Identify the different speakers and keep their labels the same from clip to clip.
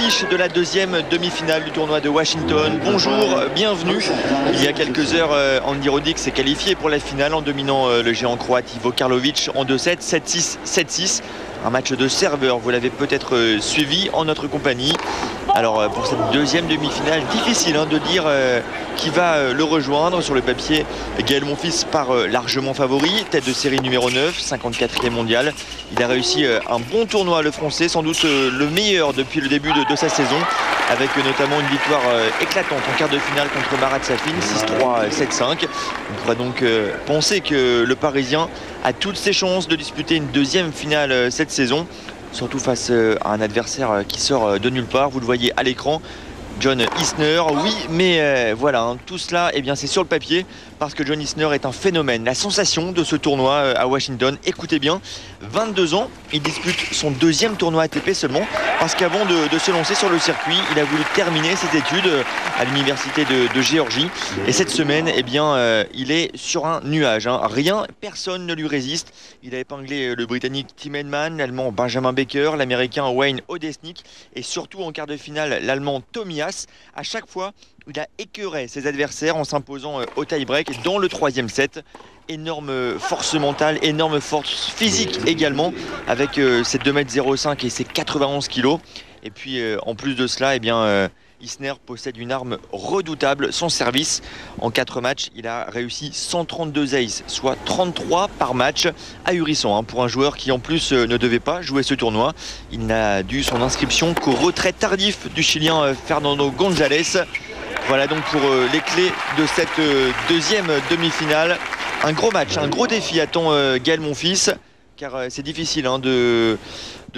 Speaker 1: l'affiche de la deuxième demi-finale du tournoi de Washington. Bonjour, bienvenue. Il y a quelques heures, Andy Roddick s'est qualifié pour la finale en dominant le géant croate Ivo Karlovic en 2-7, 7-6, 7-6. Un match de serveur, vous l'avez peut-être suivi en notre compagnie. Alors pour cette deuxième demi-finale, difficile de dire qui va le rejoindre. Sur le papier, Gaël Monfils part largement favori, tête de série numéro 9, 54e mondial. Il a réussi un bon tournoi, le français, sans doute le meilleur depuis le début de sa saison, avec notamment une victoire éclatante en quart de finale contre Marat Safin, 6-3, 7-5. On pourrait donc penser que le Parisien a toutes ses chances de disputer une deuxième finale cette saison, surtout face à un adversaire qui sort de nulle part. Vous le voyez à l'écran, John Isner. Oui, mais voilà, tout cela, c'est sur le papier, parce que John Isner est un phénomène, la sensation de ce tournoi à Washington. Écoutez bien, 22 ans, il dispute son deuxième tournoi ATP seulement, parce qu'avant de se lancer sur le circuit, il a voulu terminer ses études à l'université de Géorgie. Et cette semaine, il est sur un nuage. Rien, personne ne lui résiste. Il a épinglé le Britannique Tim Henman, l'Allemand Benjamin Becker, l'Américain Wayne Odesnik, et surtout en quart de finale, l'Allemand Tomias. À chaque fois, il a écœuré ses adversaires en s'imposant au tie-break dans le troisième set. Énorme force mentale, énorme force physique également, avec ses 2,05 m et ses 91 kg. Et puis en plus de cela, Isner possède une arme redoutable, son service. En 4 matchs, il a réussi 132 aces, soit 33 par match. Ahurissant pour un joueur qui en plus ne devait pas jouer ce tournoi. Il n'a dû son inscription qu'au retrait tardif du Chilien Fernando González. Voilà donc pour les clés de cette deuxième demi-finale. Un gros match, un gros défi attend Gaël Monfils, car c'est difficile de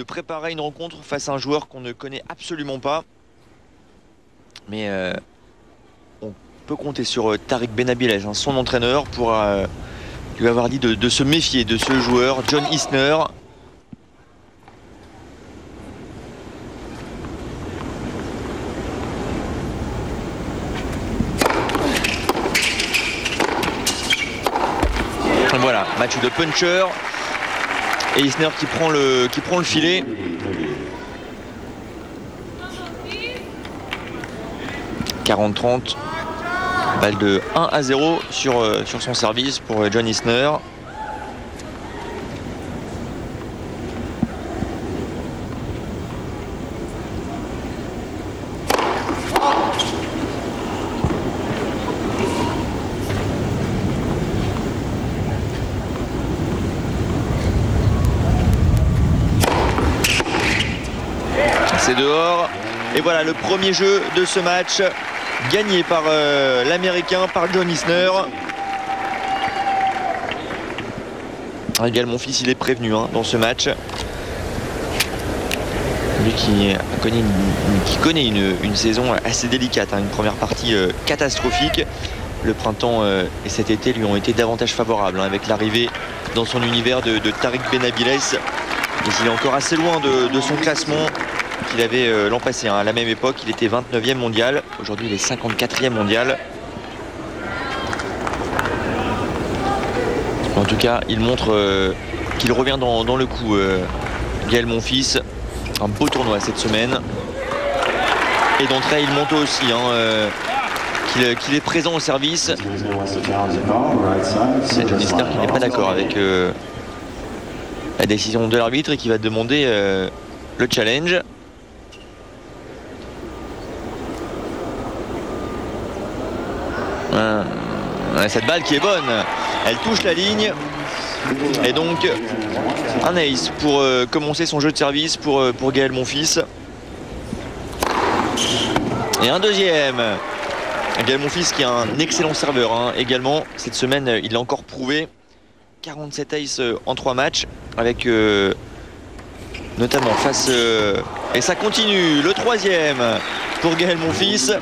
Speaker 1: préparer une rencontre face à un joueur qu'on ne connaît absolument pas. Mais on peut compter sur Tariq Benabilez, son entraîneur, pour lui avoir dit de se méfier de ce joueur, John Isner. Voilà, match de puncher. Et Isner qui prend le filet. « 40-30, balle de 1-0 sur son service pour John Isner. C'est dehors. Et voilà le premier jeu de ce match, gagné par l'Américain, par John Isner. Gaël Monfils, il est prévenu dans ce match. Lui qui connaît une saison assez délicate, une première partie catastrophique. Le printemps et cet été lui ont été davantage favorables, avec l'arrivée dans son univers de Tariq Benabilez. Mais il est encore assez loin de son classement qu'il avait l'an passé. À la même époque, il était 29e mondial. Aujourd'hui, il est 54e mondial. En tout cas, il montre qu'il revient dans le coup. Gaël Monfils, un beau tournoi cette semaine. Et d'entrée, il monte aussi qu'il est présent au service. C'est John Isner qui n'est pas d'accord avec la décision de l'arbitre et qui va demander le challenge. Cette balle qui est bonne, elle touche la ligne. Et donc un ace pour commencer son jeu de service pour Gaël Monfils. Et un deuxième. Gaël Monfils qui est un excellent serveur également. Cette semaine, il l'a encore prouvé. 47 aces en 3 matchs, avec notamment face... et ça continue, le troisième pour Gaël Monfils.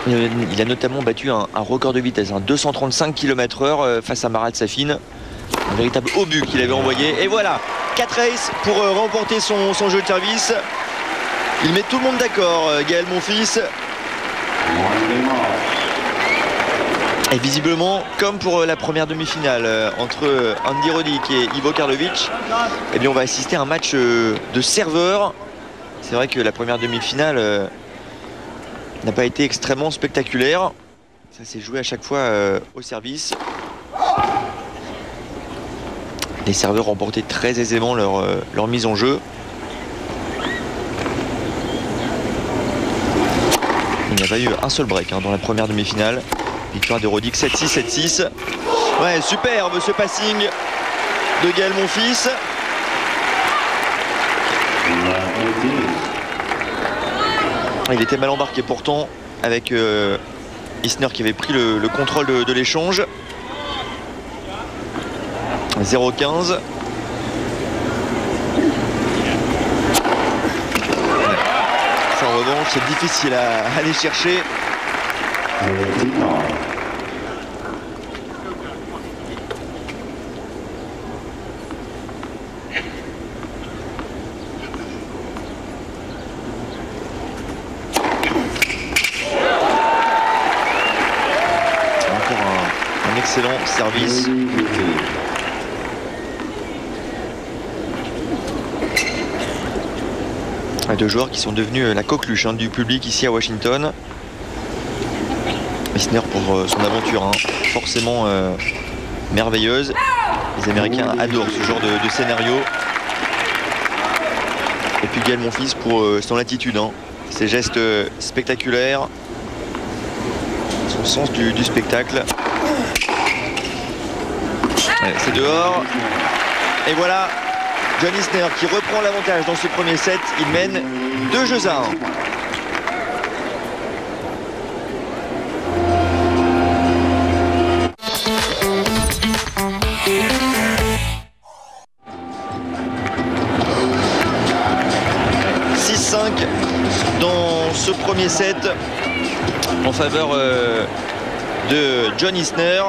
Speaker 1: Il a notamment battu un record de vitesse, 235 km/h face à Marat Safin. Un véritable obus qu'il avait envoyé. Et voilà, 4 aces pour remporter son jeu de service. Il met tout le monde d'accord, Gaël Monfils. Et visiblement, comme pour la première demi-finale entre Andy Roddick et Ivo Karlovic, on va assister à un match de serveurs. C'est vrai que la première demi-finale n'a pas été extrêmement spectaculaire. Ça s'est joué à chaque fois au service. Les serveurs remportaient très aisément leur mise en jeu. Il n'y a pas eu un seul break dans la première demi-finale. Victoire de Roddick 7-6, 7-6. Ouais, superbe ce passing de Gaël Monfils. Il était mal embarqué pourtant avec Isner qui avait pris le contrôle de l'échange. 0-15. Ça en revanche c'est difficile à aller chercher. Encore un excellent service. Deux joueurs qui sont devenus la coqueluche du public ici à Washington. Isner pour son aventure forcément merveilleuse. Les Américains adorent ce genre de scénario. Et puis Gaël Monfils pour son attitude, ses gestes spectaculaires, son sens du spectacle. Ouais, c'est dehors. Et voilà John Isner qui reprend l'avantage dans ce premier set. Il mène 2-1. Dans ce premier set en faveur de John Isner.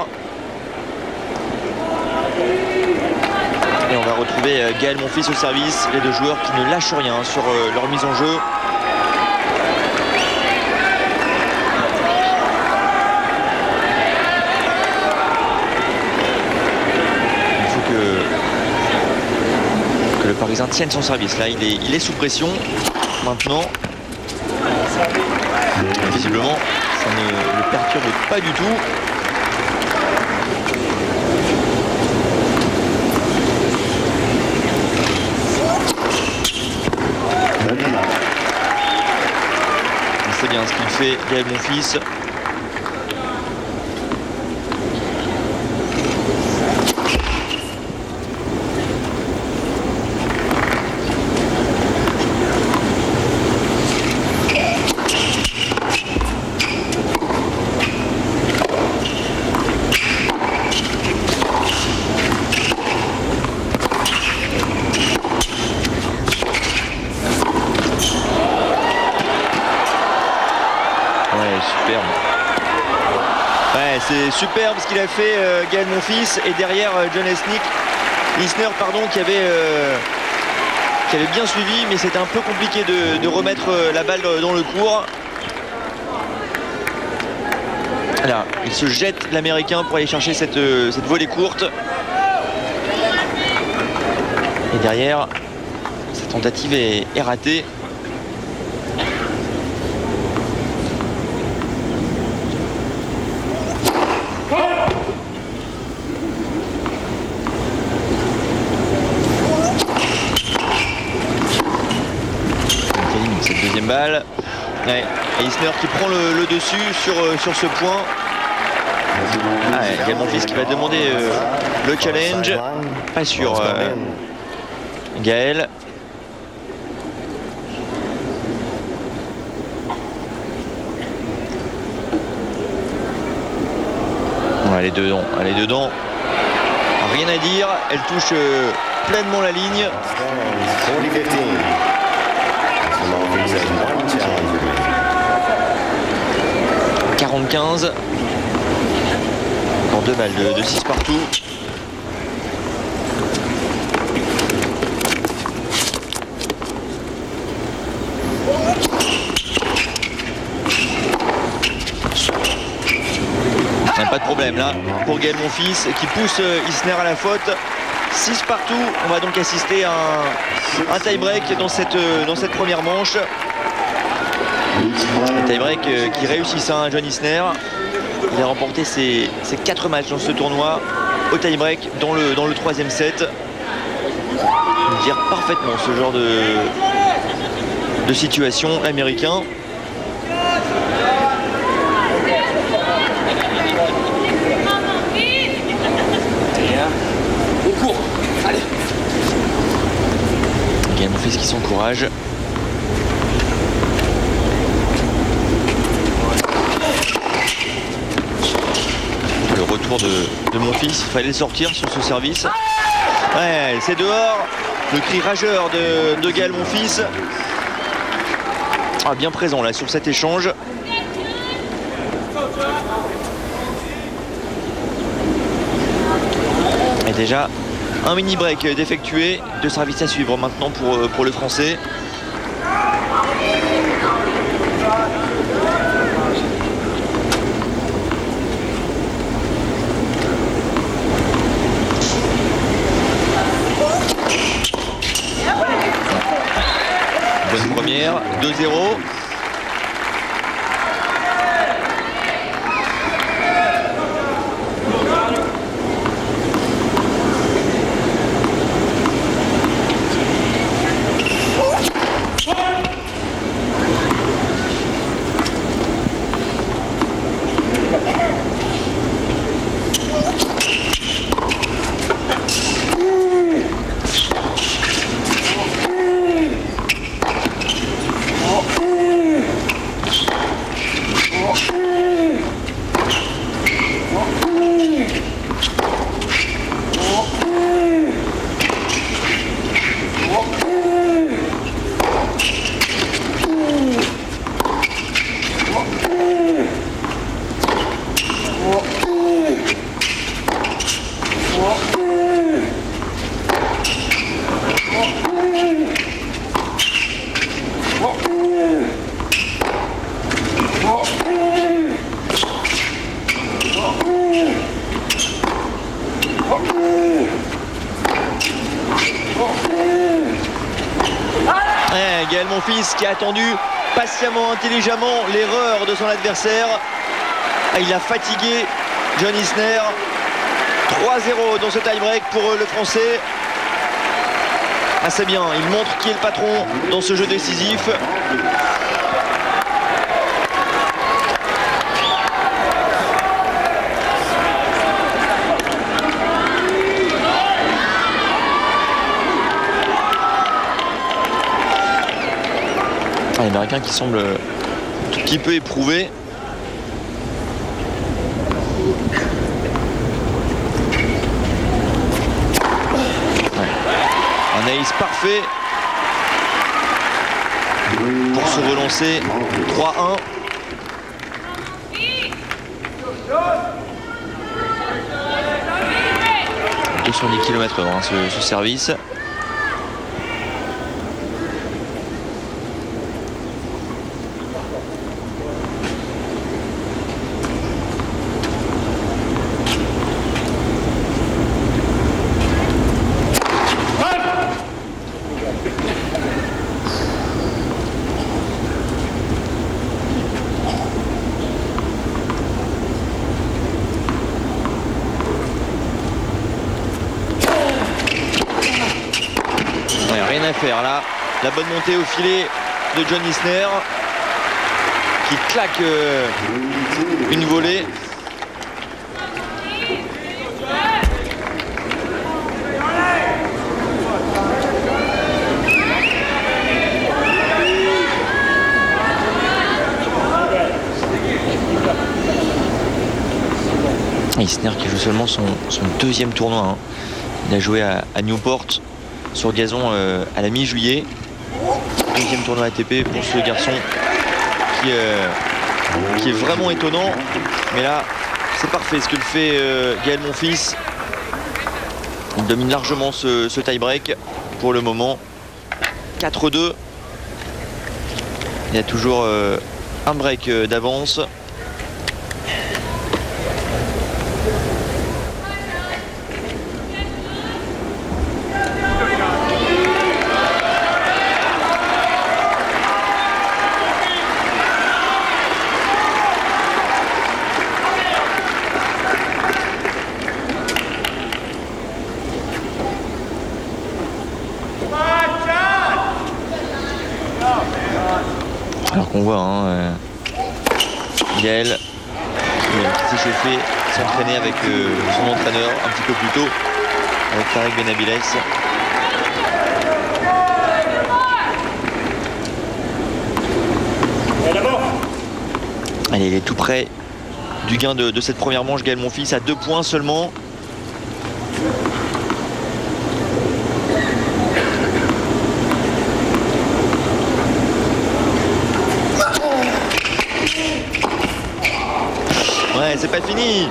Speaker 1: Et on va retrouver Gaël Monfils au service. Les deux joueurs qui ne lâchent rien sur leur mise en jeu. Il faut que le Parisien tienne son service. Là, il est sous pression. Maintenant, visiblement, ça ne le perturbe pas du tout. C'est bien ce qu'il fait, Gaël Monfils. C'est superbe ce qu'il a fait Gaël Monfils, et derrière John Isner qui avait bien suivi, mais c'était un peu compliqué de remettre la balle dans le court. Là, il se jette l'Américain pour aller chercher cette volée courte. Et derrière, cette tentative est ratée. Balle. Ouais. Et Isner qui prend le dessus sur ce point. Gaël Monfils qui va demander le challenge. Pas sûr. Gaël. Elle est dedans. Elle est dedans. Rien à dire. Elle touche pleinement la ligne. 40-15. Dans deux balles de 6 partout. Pas de problème là pour Gaël Monfils qui pousse Isner à la faute. 6 partout. On va donc assister à un tie-break dans cette première manche. Un tie-break qui réussit ça, John Isner. Il a remporté ses 4 matchs dans ce tournoi au tie-break dans le 3e set. Il gère parfaitement ce genre de situation américain. Gaël Monfils qui s'encourage. Le retour de Monfils, il fallait le sortir sur ce service. Ouais, c'est dehors. Le cri rageur de Gaël Monfils. Ah, bien présent là sur cet échange. Et déjà un mini break d'effectué, 2 services à suivre maintenant pour le Français. Bonne première, 2-0. Gaël Monfils qui a attendu patiemment, intelligemment l'erreur de son adversaire. Il a fatigué John Isner. 3-0 dans ce tie-break pour le Français. Assez bien, il montre qui est le patron dans ce jeu décisif. Un Américain qui semble un tout petit peu éprouvé. Ouais. Un ace parfait pour se relancer. 3-1. Sur les km/h ce service. Rien à faire là, la bonne montée au filet de John Isner qui claque une volée. Isner qui joue seulement son deuxième tournoi. Hein. Il a joué à Newport sur gazon à la mi-juillet. Deuxième tournoi ATP pour ce garçon qui est vraiment étonnant. Mais là, c'est parfait ce que le fait Gaël Monfils. Il domine largement ce tie-break pour le moment. 4-2. Il y a toujours un break d'avance. Alors qu'on voit Gaël qui s'est chauffé, s'entraîner avec son entraîneur un petit peu plus tôt, avec Tarek Benabiles. Allez, il est tout près du gain de cette première manche. Gaël Monfils à 2 points seulement. Ouais, c'est pas fini.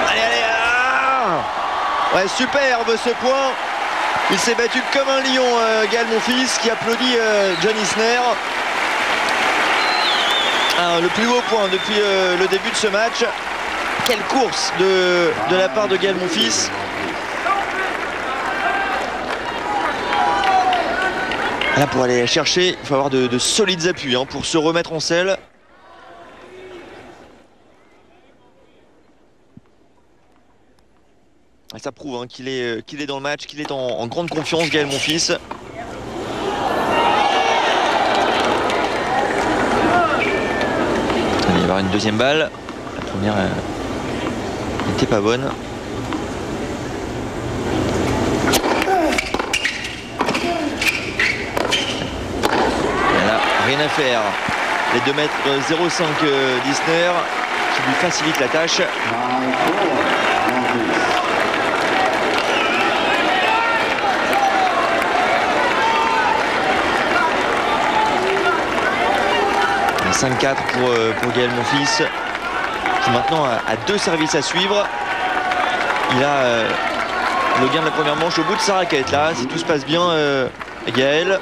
Speaker 1: Allez, allez, ouais, superbe ce point. Il s'est battu comme un lion, Gaël Monfils, qui applaudit John Isner. Le plus haut point depuis le début de ce match. Quelle course de la part de Gaël Monfils. Là, pour aller chercher, il faut avoir de solides appuis pour se remettre en selle. Et ça prouve qu'il est dans le match, qu'il est en grande confiance, Gaël Monfils. Il va y avoir une deuxième balle. La première n'était pas bonne. Voilà, rien à faire. Les 2 mètres 0,5 d'Isner qui lui facilite la tâche. Un 5-4 pour Gaël Monfils, qui maintenant a 2 services à suivre. Il a le gain de la première manche au bout de sa raquette là, si tout se passe bien, Gaël.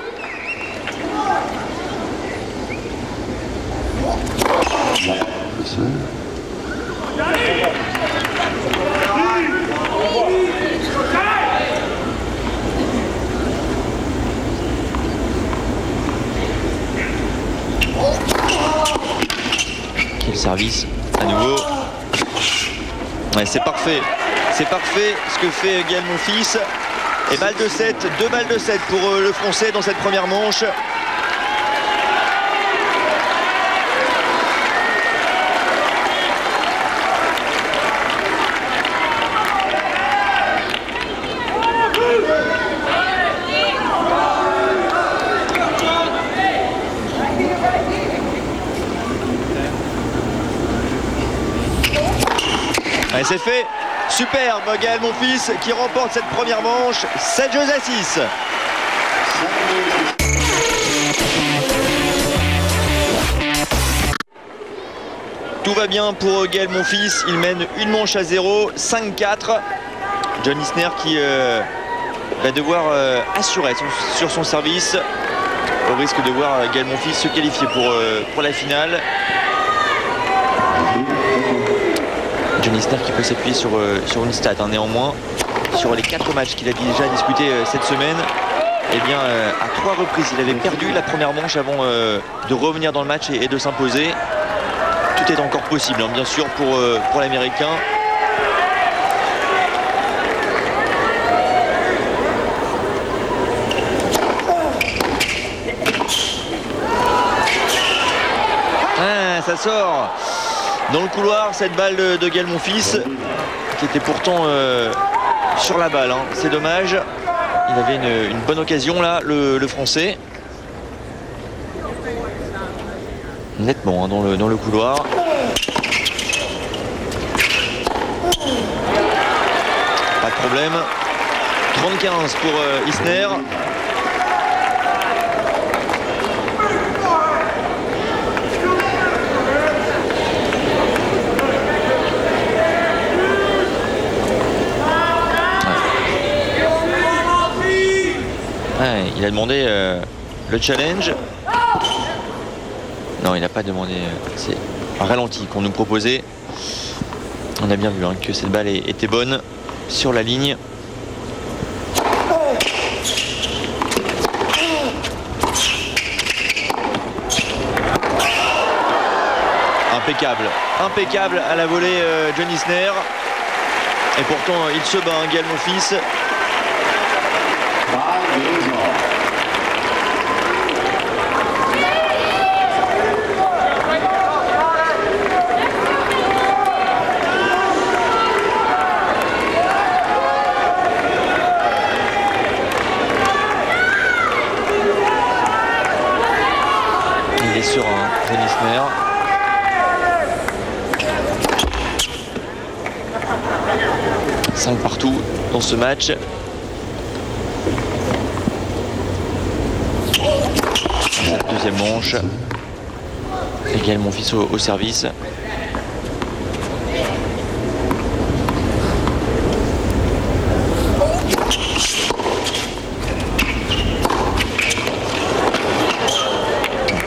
Speaker 1: Quel service à nouveau. Ouais, c'est parfait. C'est parfait ce que fait Gaël Monfils. Et balle de 7, 2 balles de 7 pour le Français dans cette première manche. Et c'est fait. Superbe Gaël Monfils qui remporte cette première manche. 7 jeux à 6. Tout va bien pour Gaël Monfils. Il mène une manche à 0. 5-4. John Isner qui va devoir assurer sur son service, au risque de voir Gaël Monfils se qualifier pour la finale. John Isner qui peut s'appuyer sur une stat néanmoins. Sur les 4 matchs qu'il a déjà disputés cette semaine, eh bien à 3 reprises il avait perdu la première manche avant de revenir dans le match et de s'imposer. Tout est encore possible bien sûr pour l'Américain. Ça sort dans le couloir, cette balle de Gaël Monfils qui était pourtant sur la balle. C'est dommage. Il avait une bonne occasion là, le Français. Nettement dans le couloir. Pas de problème. 35 pour Isner. Il a demandé le challenge. Non, il n'a pas demandé. C'est un ralenti qu'on nous proposait. On a bien vu que cette balle était bonne sur la ligne. Impeccable. Impeccable à la volée John Isner. Et pourtant, il se bat, Gaël Monfils. Il est serein, John Isner. Cinq partout dans ce match. La deuxième manche. Gaël Monfils au service.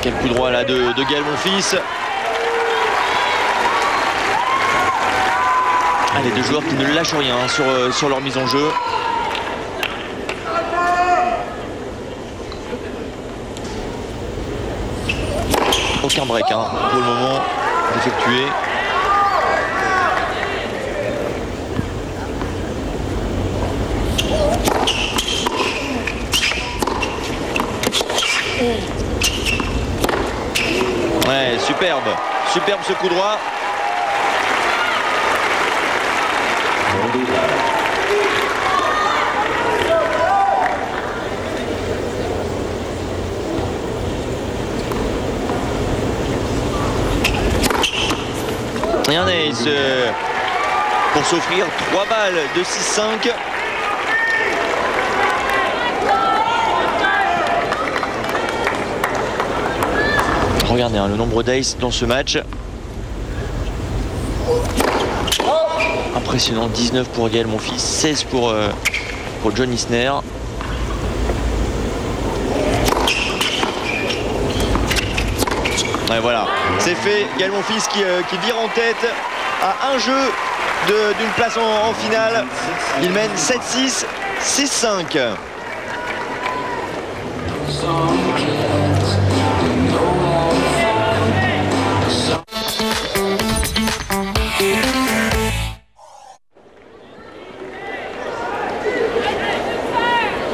Speaker 1: Quel coup droit là de Gaël Monfils. Ah, les deux joueurs qui ne lâchent rien sur leur mise en jeu. Aucun break pour le moment d'effectuer. Ouais, superbe ce coup droit. Et un ace pour s'offrir 3 balles de 6-5. Regardez le nombre d'aces dans ce match. Impressionnant, 19 pour Gaël Monfils, 16 pour John Isner. Ouais, voilà, c'est fait. Gaël Monfils qui vire en tête à un jeu d'une place en finale. Il mène 7-6, 6-5.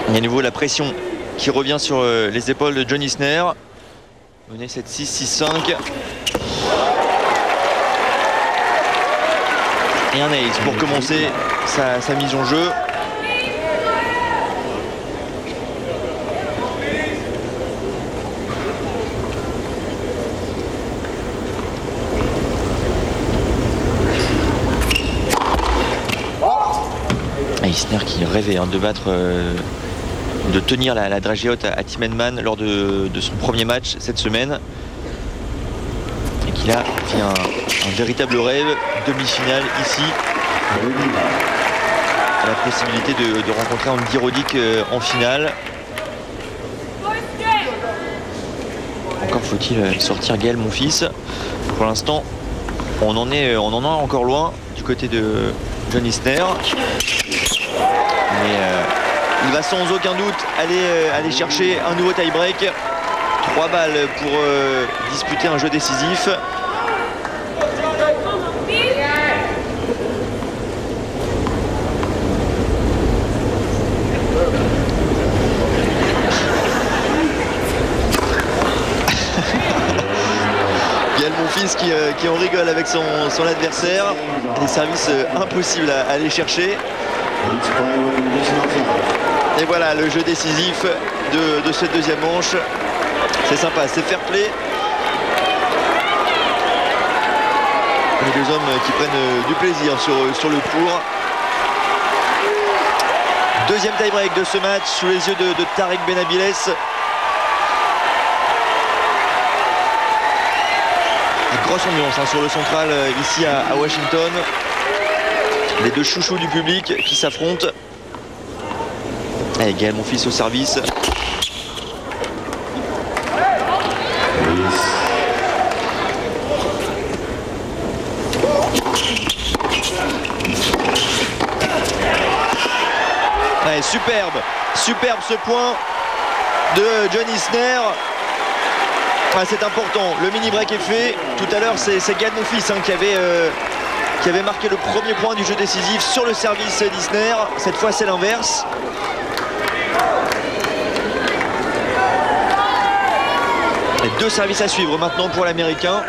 Speaker 1: Il y a à nouveau la pression qui revient sur les épaules de John Isner. Mené 7-6, 6-5. Et un ace pour commencer sa mise en jeu. Isner qui rêvait de battre, de tenir la dragée haute à Tim Henman lors de son premier match cette semaine. Et qu'il a fait un véritable rêve, demi-finale ici. La possibilité de rencontrer Andy Roddick en finale. Encore faut-il sortir Gaël Monfils. Pour l'instant, on en est encore loin du côté de John Isner. Mais il va sans aucun doute aller chercher un nouveau tie-break. 3 balles pour disputer un jeu décisif. Gaël Monfils qui en rigole avec son adversaire. Des services impossibles à aller chercher. Et voilà le jeu décisif de cette deuxième manche. C'est sympa, c'est fair play. Les deux hommes qui prennent du plaisir sur le court. Deuxième tie-break de ce match sous les yeux de Tarek Benabiles. Grosse ambiance sur le central ici à Washington. Les deux chouchous du public qui s'affrontent. Allez, Gaël Monfils au service. Ouais, superbe ce point de John Isner. C'est important, le mini break est fait. Tout à l'heure c'est Gaël Monfils qui avait marqué le premier point du jeu décisif sur le service d'Isner. Cette fois c'est l'inverse. Et 2 services à suivre maintenant pour l'Américain.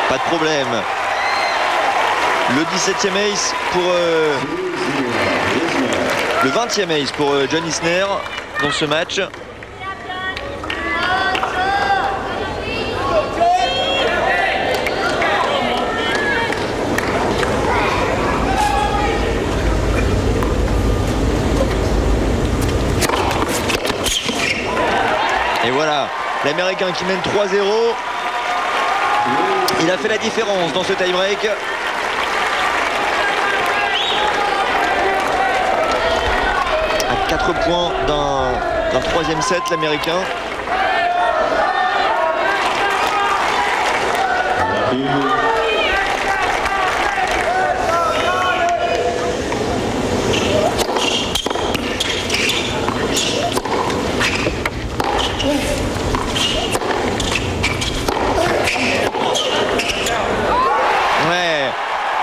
Speaker 1: Pas de problème. Le 17e ace pour le 20e ace pour John Isner dans ce match. Et voilà, l'Américain qui mène 3-0. Il a fait la différence dans ce tie-break. À 4 points d'un troisième set, l'Américain.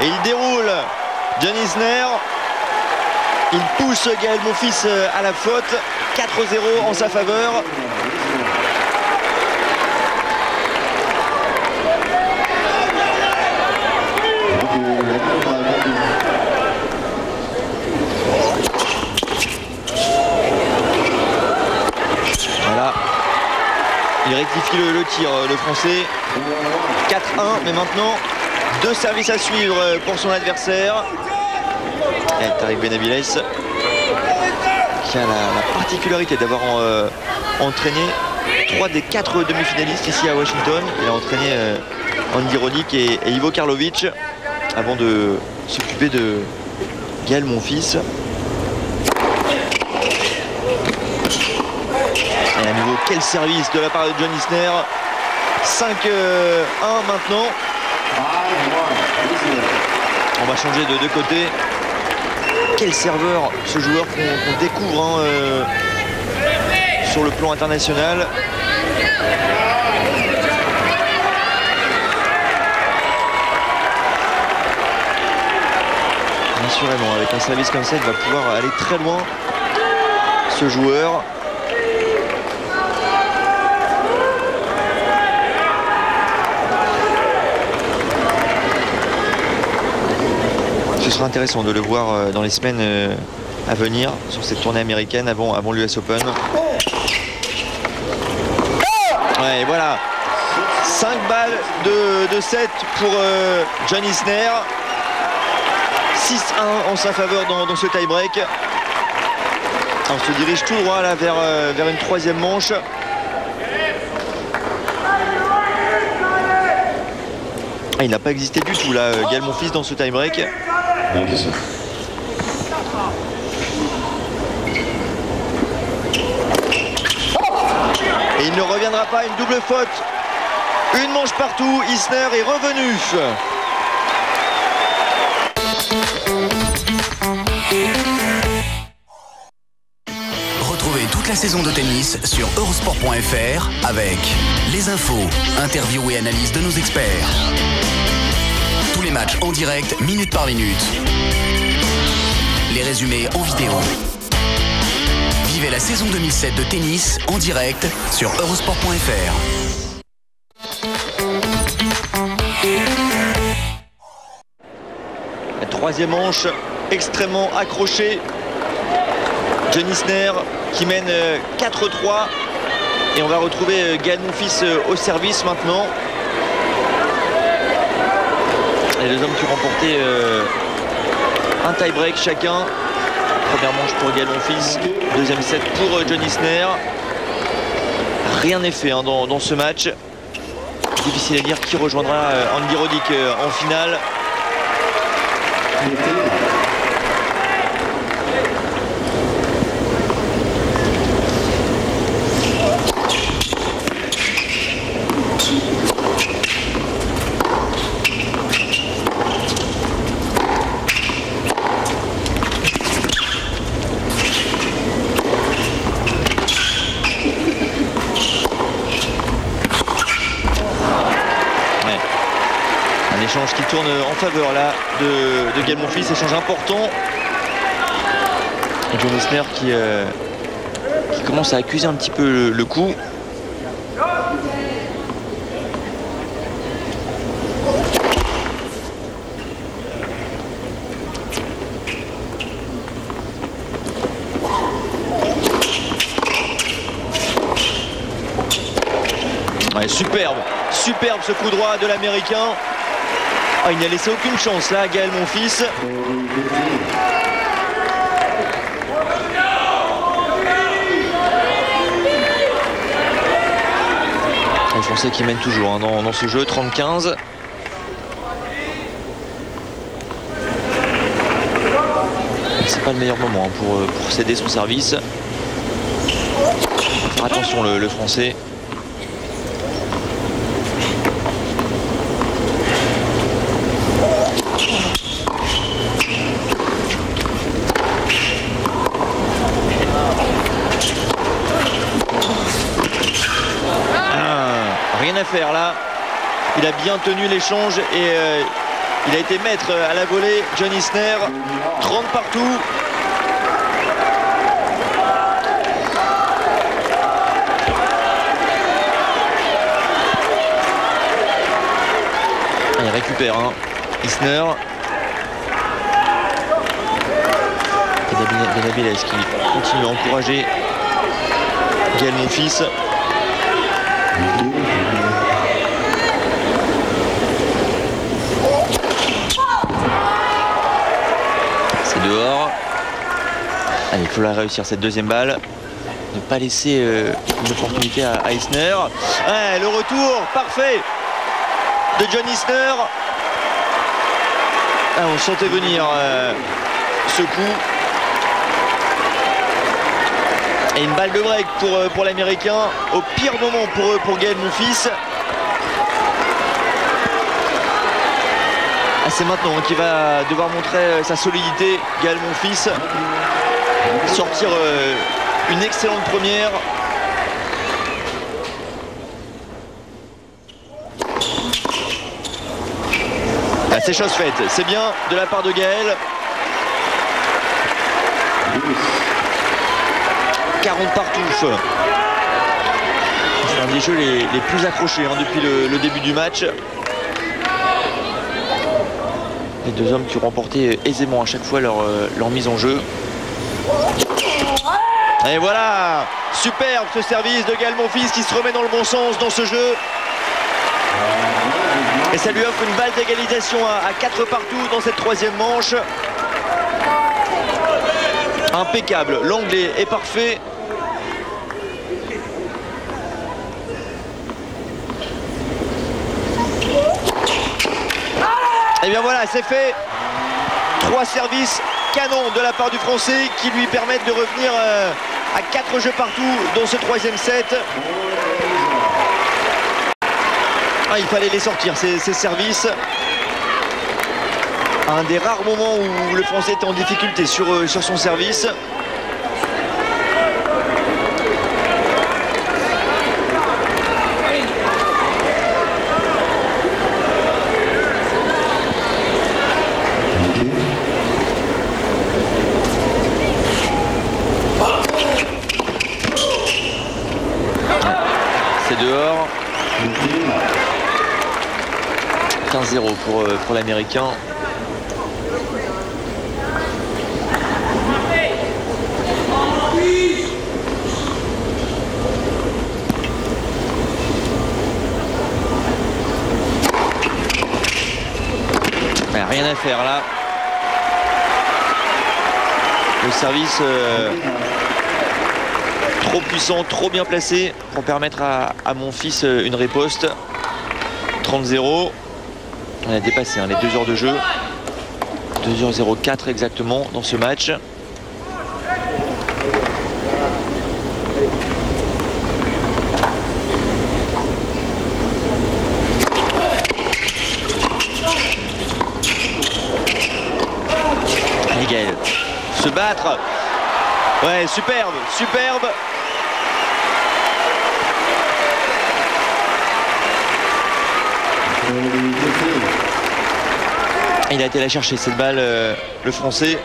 Speaker 1: Et il déroule John Isner. Il pousse Gaël Monfils à la faute. 4-0 en sa faveur. Voilà. Il rectifie le tir, le Français. 4-1, mais maintenant 2 services à suivre pour son adversaire. Et Tariq Benavides qui a la particularité d'avoir entraîné 3 des 4 demi-finalistes ici à Washington. Il a entraîné Andy Roddick et Ivo Karlovic avant de s'occuper de Gaël Monfils. Et à nouveau, quel service de la part de John Isner. 5-1 maintenant. On va changer de côté. Quel serveur ce joueur qu'on découvre sur le plan international. Assurément, avec un service comme ça, il va pouvoir aller très loin, ce joueur. Ce sera intéressant de le voir dans les semaines à venir sur cette tournée américaine avant l'US Open. Ouais, et voilà, 5 balles de 7 pour John Isner. 6-1 en sa faveur dans ce tie-break. On se dirige tout droit là vers une troisième manche. Il n'a pas existé du tout là, Gaël Monfils, dans ce tie-break. Et il ne reviendra pas, une double faute. Une manche partout, Isner est revenu.
Speaker 2: Retrouvez toute la saison de tennis sur Eurosport.fr avec les infos, interviews et analyses de nos experts. Tous les matchs en direct, minute par minute. Les résumés en vidéo. Vivez la saison 2007 de tennis en direct sur Eurosport.fr.
Speaker 1: La troisième manche extrêmement accrochée. John Isner qui mène 4-3. Et on va retrouver Gaël Monfils au service maintenant. Les deux hommes qui ont remporté un tie-break chacun. Première manche pour Gaël Monfils, deuxième set pour John Isner. Rien n'est fait dans ce match. Difficile à dire qui rejoindra Andy Roddick en finale. Échange qui tourne en faveur là de Gaël Monfils, échange important. Et John Isner qui commence à accuser un petit peu le coup. superbe. Superbe ce coup droit de l'Américain. Oh, il n'a laissé aucune chance là, Gaël Monfils. Les Français qui mènent toujours hein, dans ce jeu, 30-15. C'est pas le meilleur moment hein, pour céder son service. Faire attention le Français. Rien à faire là. Il a bien tenu l'échange et il a été maître à la volée. John Isner, 30 partout. Il récupère hein. Isner. Et Benavides qui continue à encourager Gaël Monfils. C'est dehors. Allez, il faut la réussir cette deuxième balle. Ne pas laisser une opportunité à Isner. Ouais, le retour parfait de John Isner. Ah, on sentait venir ce coup. Et une balle de break pour l'Américain. Au pire moment pour Gaël Monfils. Ah, c'est maintenant qu'il va devoir montrer sa solidité. Gaël Monfils. Sortir une excellente première. Ah, c'est chose faite. C'est bien de la part de Gaël. 40 partout. C'est un des jeux les plus accrochés hein, depuis le début du match. Les deux hommes qui ont remporté aisément à chaque fois leur mise en jeu. Et voilà, superbe ce service de Gaël Monfils qui se remet dans le bon sens dans ce jeu. Et ça lui offre une balle d'égalisation à 4 partout dans cette troisième manche. Impeccable, l'anglais est parfait. Et bien voilà, c'est fait. 3 services canons de la part du Français qui lui permettent de revenir à 4 jeux partout dans ce troisième set. Ah, il fallait les sortir, ces services. Un des rares moments où le Français était en difficulté sur son service. C'est dehors. 15-0 pour l'Américain. Rien à faire là. Le service trop puissant, trop bien placé pour permettre à Monfils une riposte. 30-0. On a dépassé hein, les 2 heures de jeu. 2h04 exactement dans ce match. Gaël se battre. Ouais, superbe, superbe. Il a été la chercher cette balle, le Français.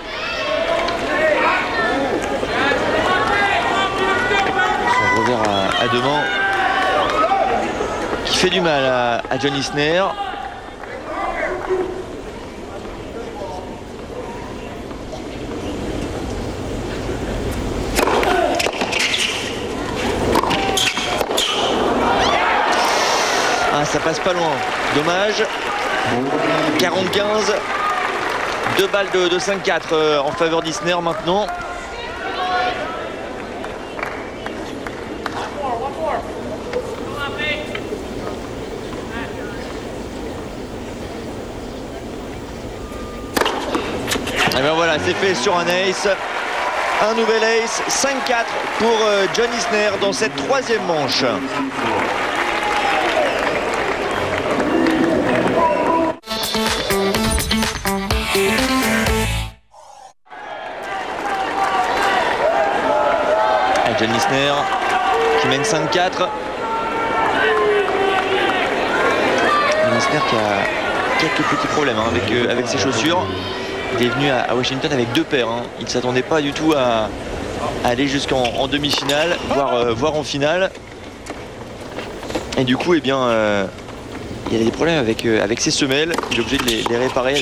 Speaker 1: Son revers à 2 mains qui fait du mal à John Isner. Ah, ça passe pas loin. Dommage. 40-15. 2 balles de 5-4 en faveur d'Isner maintenant. Et bien voilà, c'est fait sur un ace. Un nouvel ace, 5-4 pour John Isner dans cette 3e manche. Et John Isner qui mène 5-4. John Isner qui a quelques petits problèmes avec ses chaussures. Il est venu à Washington avec 2 paires. Il ne s'attendait pas du tout à aller jusqu'en demi-finale, voire en finale. Et du coup, eh bien, il y a des problèmes avec ses semelles. Il est obligé de les réparer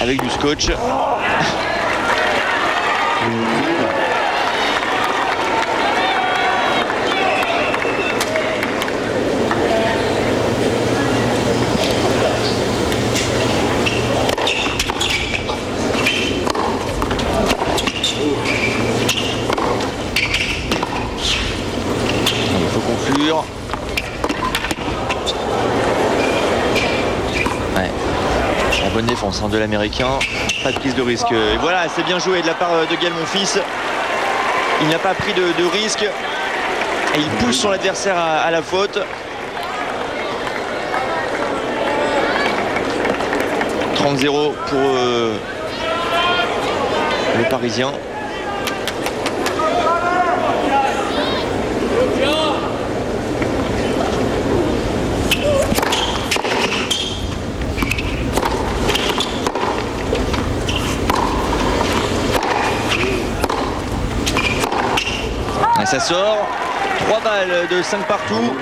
Speaker 1: avec du scotch. Ouais. La bonne défense de l'Américain, pas de prise de risque. Et voilà, c'est bien joué de la part de Gaël Monfils. Il n'a pas pris de risque et il pousse son adversaire à la faute. 30-0 pour le Parisien. Et ça sort. 3 balles de 5 partout.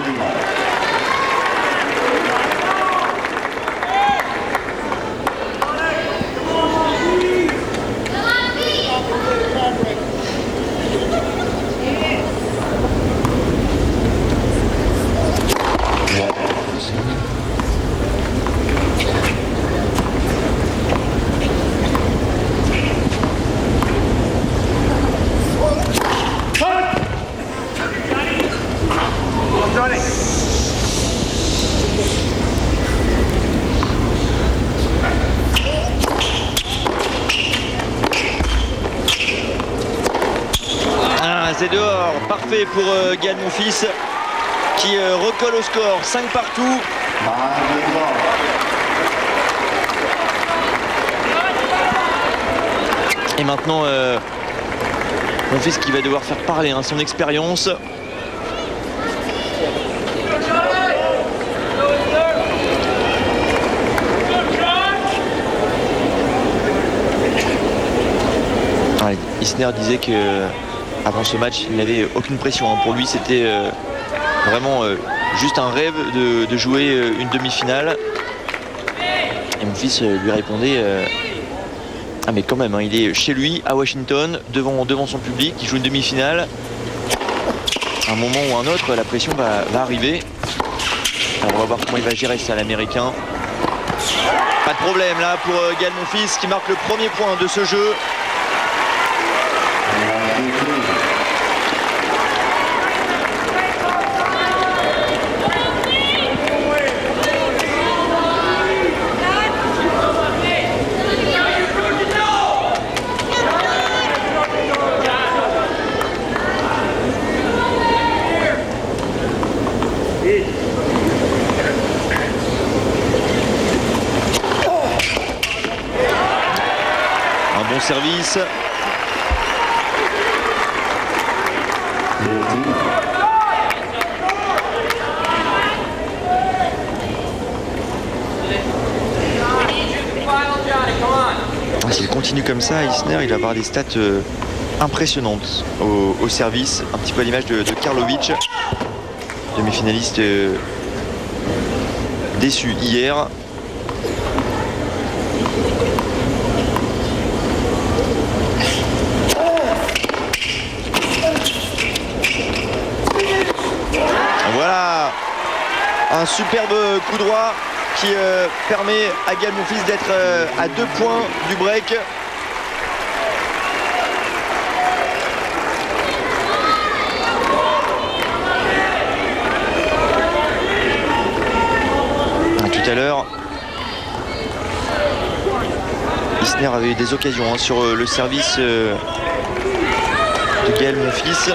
Speaker 1: C'est dehors, parfait pour Gaël Monfils qui recolle au score, 5 partout. Et maintenant Monfils qui va devoir faire parler son expérience. Isner disait que avant ce match, il n'avait aucune pression. Pour lui, c'était vraiment juste un rêve de jouer une demi-finale. Et mon fils lui répondait ah mais quand même, il est chez lui, à Washington, devant son public, il joue une demi-finale. À un moment ou un autre, la pression va arriver. Alors on va voir comment il va gérer ça, l'Américain. Pas de problème là pour Gaël Monfils qui marque le premier point de ce jeu. Un bon service. S'il continue comme ça, Isner, il va avoir des stats impressionnantes au service, un petit peu à l'image de Karlovic, demi-finaliste déçu hier. Un superbe coup droit qui permet à Gaël Monfils d'être à 2 points du break. Tout à l'heure, Isner avait eu des occasions sur le service de Gaël Monfils.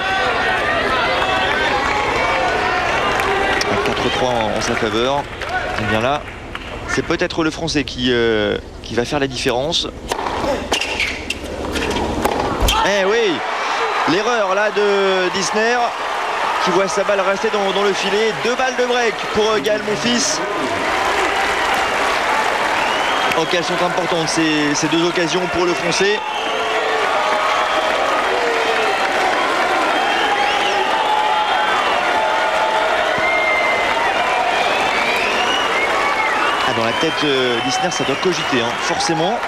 Speaker 1: 4-3 en sa faveur. Et bien là, c'est peut-être le Français qui va faire la différence. Eh oui, l'erreur là de Isner qui voit sa balle rester dans le filet. 2 balles de break pour Gaël Monfils. Oh, qu'elles sont importantes ces 2 occasions pour le Français. Ah, dans la tête d'Isner, ça doit cogiter, hein, forcément.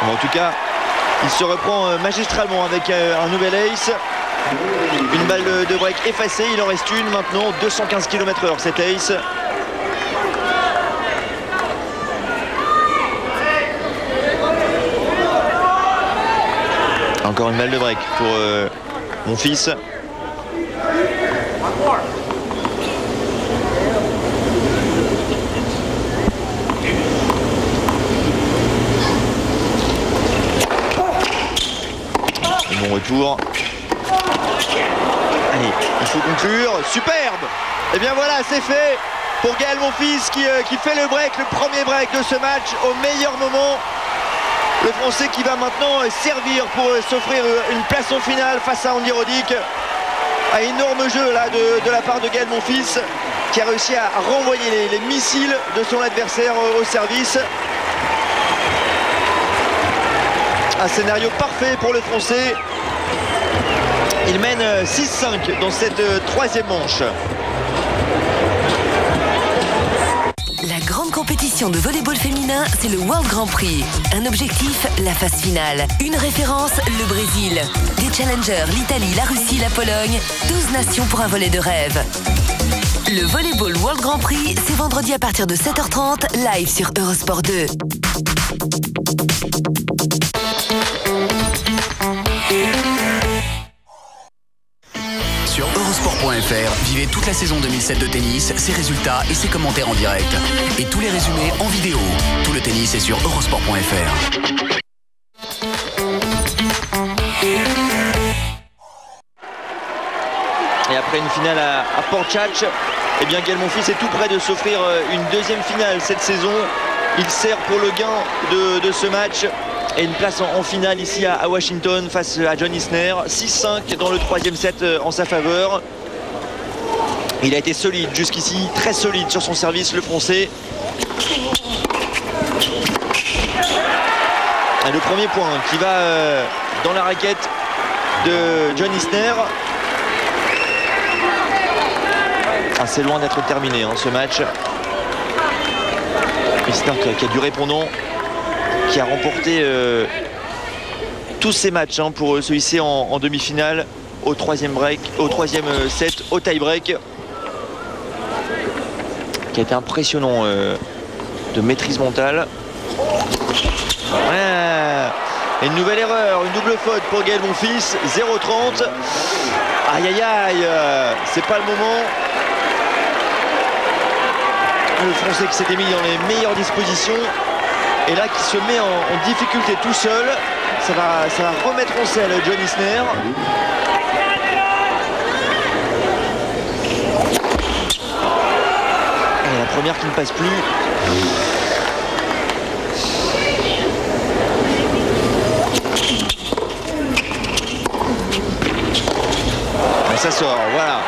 Speaker 1: Bon, en tout cas, il se reprend magistralement avec un nouvel ace. Une balle de break effacée, il en reste une maintenant. 215 km/h cet ace. Encore une balle de break pour Monfils. Bon retour. Allez, il faut conclure. Superbe. Et bien voilà, c'est fait pour Gaël Monfils qui fait le break, le premier break de ce match au meilleur moment. Le Français qui va maintenant servir pour s'offrir une place en finale face à Andy Roddick. Un énorme jeu là de la part de Gaël Monfils qui a réussi à renvoyer les missiles de son adversaire au service. Un scénario parfait pour le Français. Il mène 6-5 dans cette 3e manche.
Speaker 3: La grande compétition de volleyball féminin, c'est le World Grand Prix. Un objectif, la phase finale. Une référence, le Brésil. Des challengers, l'Italie, la Russie, la Pologne. 12 nations pour un volley de rêve. Le Volleyball World Grand Prix, c'est vendredi à partir de 7h30, live sur Eurosport 2.
Speaker 2: Sur Eurosport.fr, vivez toute la saison 2007 de tennis, ses résultats et ses commentaires en direct. Et tous les résumés en vidéo. Tout le tennis est sur Eurosport.fr.
Speaker 1: Et après une finale à Port-Chach, eh bien Gaël Monfils est tout près de s'offrir une 2e finale cette saison. Il sert pour le gain de ce match et une place en finale ici à Washington face à John Isner. 6-5 dans le 3e set en sa faveur. Il a été solide jusqu'ici, très solide sur son service, le Français. Et le premier point qui va dans la raquette de John Isner. C'est loin d'être terminé ce match. Isner qui a du répondant, qui a remporté tous ses matchs pour se hisser en demi-finale au 3e break, au 3e set, au tie-break. Qui a été impressionnant de maîtrise mentale. Ouais. Et une nouvelle erreur, une double faute pour Gaël Monfils. 0-30. Aïe aïe aïe, c'est pas le moment. Le Français qui s'était mis dans les meilleures dispositions et là qui se met en difficulté tout seul. Ça va remettre en selle John Isner. Et la première qui ne passe plus. Et ça sort, voilà.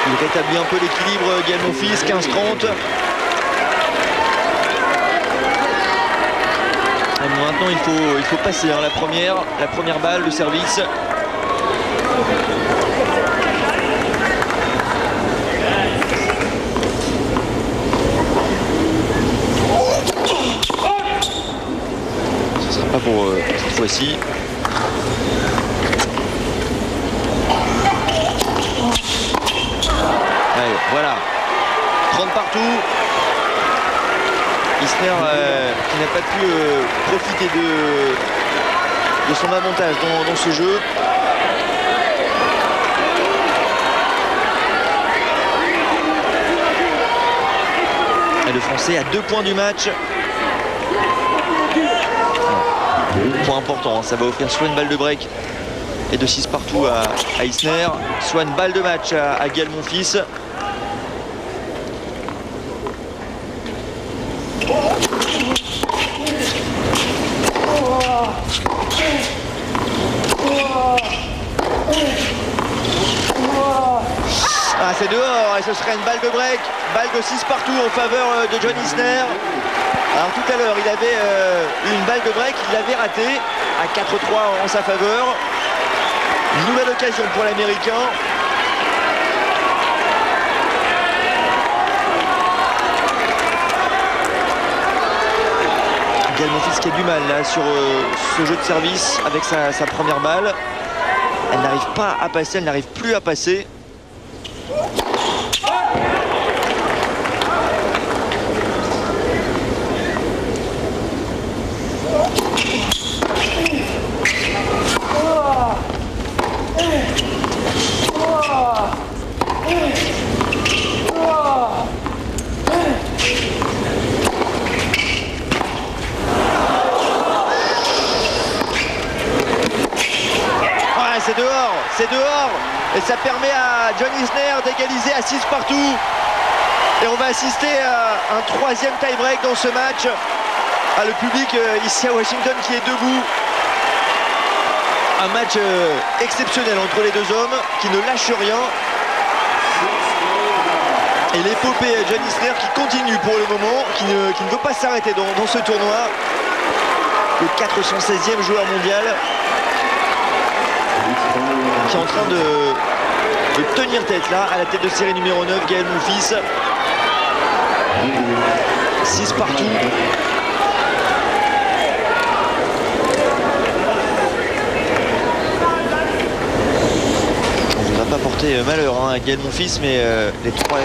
Speaker 1: Il rétablit un peu l'équilibre, Gaël Monfils, 15-30. Maintenant il faut passer la première balle, le service. fois-ci. Allez, voilà. 30 partout. Isner qui n'a pas pu profiter de son avantage dans ce jeu. Et le Français à 2 points du match. Point important, ça va offrir soit une balle de break et de 6 partout à Isner, soit une balle de match à Gaël Monfils. Ah, c'est dehors et ce serait une balle de break, balle de 6 partout en faveur de John Isner. Alors tout à l'heure il avait eu une balle de break, il l'avait raté à 4-3 en sa faveur. Une nouvelle occasion pour l'Américain. Gaël Monfils qui a du mal là sur ce jeu de service avec sa première balle. Elle n'arrive pas à passer, elle n'arrive plus à passer. C'est dehors et ça permet à John Isner d'égaliser à 6 partout et on va assister à un 3e tie-break dans ce match. Le public ici à Washington qui est debout. Un match exceptionnel entre les deux hommes qui ne lâchent rien et l'épopée John Isner qui continue pour le moment, qui ne veut pas s'arrêter dans ce tournoi. Le 416e joueur mondial qui est en train de tenir tête là, à la tête de série numéro 9, Gaël Monfils. 6 partout. On ne va pas porter malheur à Gaël Monfils, mais les 3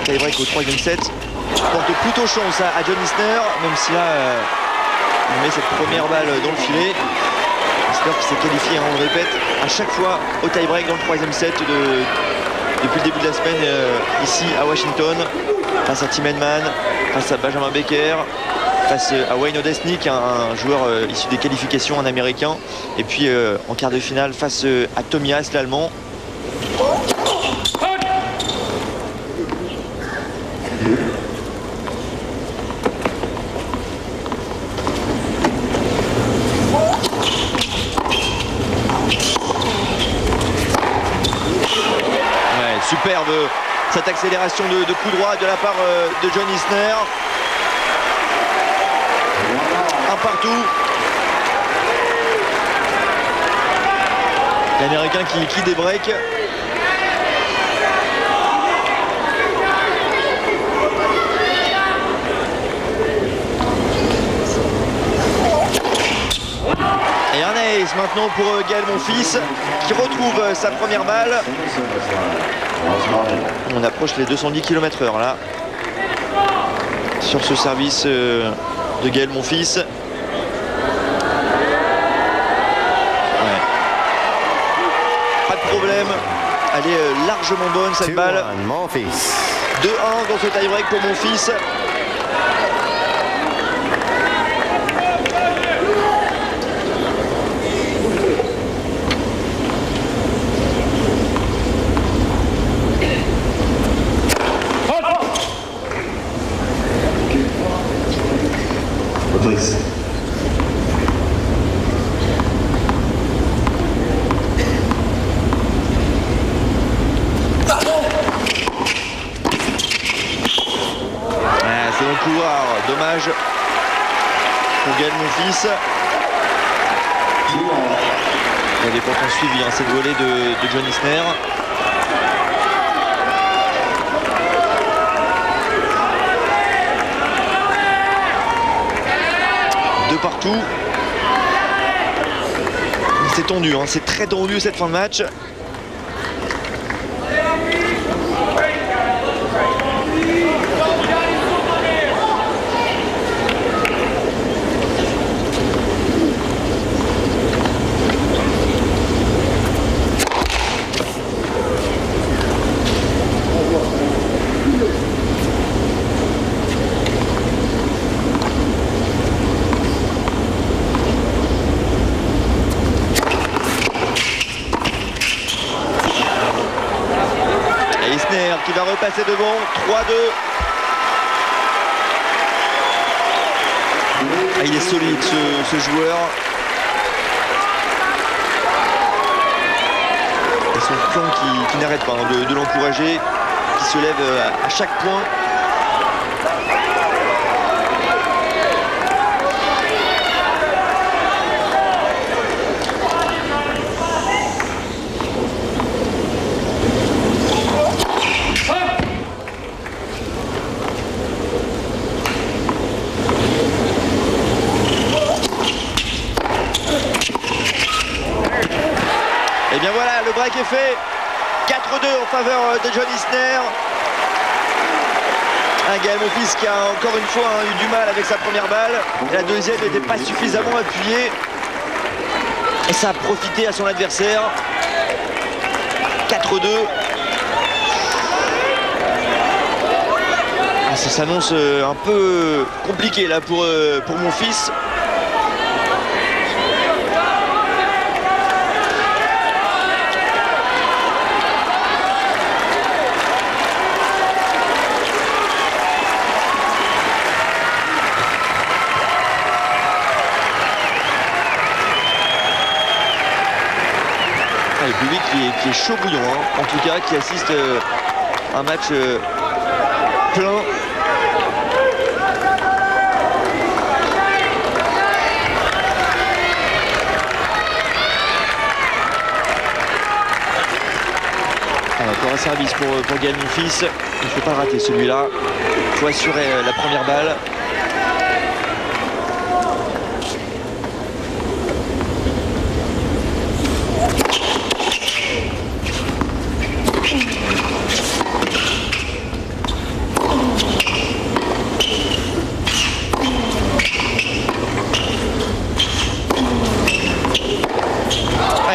Speaker 1: tie-break au 3e set portent plutôt chance à John Isner, même si là il met cette première balle dans le filet. Isner qui s'est qualifié, on le répète, à chaque fois au tie-break dans le 3e set depuis le début de la semaine ici à Washington, face à Tim Henman, face à Benjamin Becker, face à Wayne Odesnik, un joueur issu des qualifications, un américain, et puis en quart de finale face à Tomias, l'allemand. Superbe cette accélération de coup droit de la part de John Isner. Un partout. L'Américain qui débreak. Et un ace maintenant pour Gaël Monfils qui retrouve sa première balle. On approche les 210 km/h là sur ce service de Gaël Monfils. Ouais. Pas de problème, elle est largement bonne cette balle. 2-1 dans ce tie-break pour Monfils. C'est dans le couloir, dommage pour Gaël Monfils. Il avait pourtant suivi cette volée de John Isner. Deux partout. C'est tendu, hein, c'est très tendu cette fin de match. Qui va repasser devant, 3-2. Ah, il est solide ce joueur. Et son pion qui n'arrête pas de l'encourager, qui se lève à chaque point. Et bien voilà, le break est fait. 4-2 en faveur de John Isner. Un Gaël Monfils qui a encore une fois eu du mal avec sa première balle. La deuxième n'était pas suffisamment appuyée. Et ça a profité à son adversaire. 4-2. Ça s'annonce un peu compliqué là pour Monfils. Le public qui est chaud bouillant, hein, en tout cas, qui assiste à un match plein. Encore un service pour Gaël Monfils. Il ne faut pas le rater celui-là. Il faut assurer la première balle.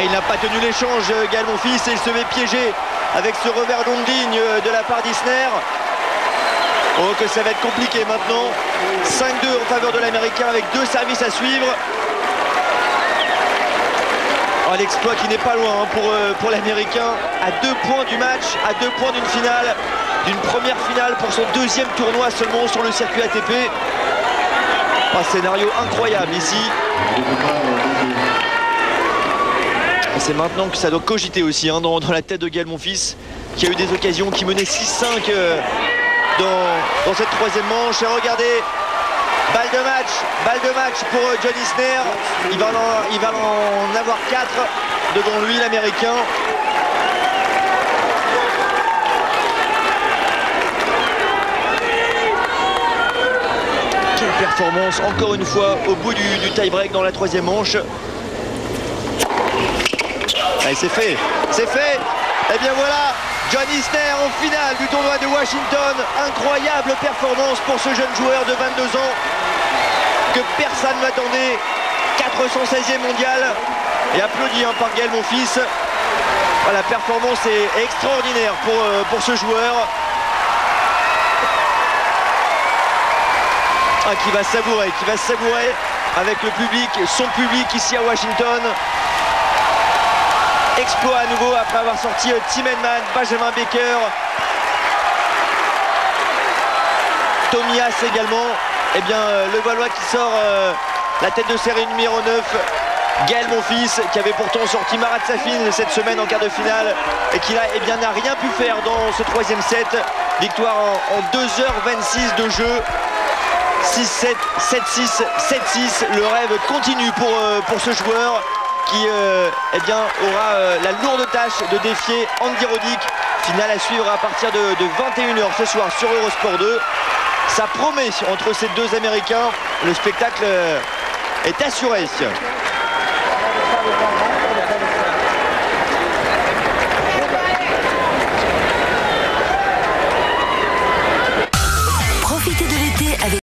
Speaker 1: Il n'a pas tenu l'échange, Gaël Monfils, et il se met piégé avec ce revers longue ligne de la part d'Isner. Oh, que ça va être compliqué maintenant. 5-2 en faveur de l'Américain avec 2 services à suivre. Oh, l'exploit qui n'est pas loin pour l'Américain. À 2 points du match, à 2 points d'une finale, d'une première finale pour son 2e tournoi seulement sur le circuit ATP. Un scénario incroyable ici. C'est maintenant que ça doit cogiter aussi hein, dans la tête de Gaël Monfils, qui a eu des occasions, qui menait 6-5 dans cette 3e manche. Et regardez, balle de match pour John Isner. Il va en avoir 4 devant lui, l'Américain. Quelle performance, encore une fois, au bout du tie-break dans la 3e manche. Allez, c'est fait, c'est fait. Et bien voilà, John Isner en finale du tournoi de Washington. Incroyable performance pour ce jeune joueur de 22 ans que personne ne m'attendait. 416e mondial et applaudi par Gaël Monfils. La performance est extraordinaire pour ce joueur. Qui va savourer avec le public, son public ici à Washington. Exploit à nouveau après avoir sorti Tim Henman, Benjamin Baker, Tomias également. Et bien le Valois qui sort la tête de série numéro 9, Gaël Monfils, qui avait pourtant sorti Marat Safin cette semaine en quart de finale et qui là n'a rien pu faire dans ce 3e set. Victoire en 2h26 de jeu. 6-7, 7-6, 7-6. Le rêve continue pour ce joueur qui aura la lourde tâche de défier Andy Roddick. Finale à suivre à partir de 21h ce soir sur Eurosport 2. Ça promet entre ces deux Américains. Le spectacle est assuré.
Speaker 3: Profitez de l'été avec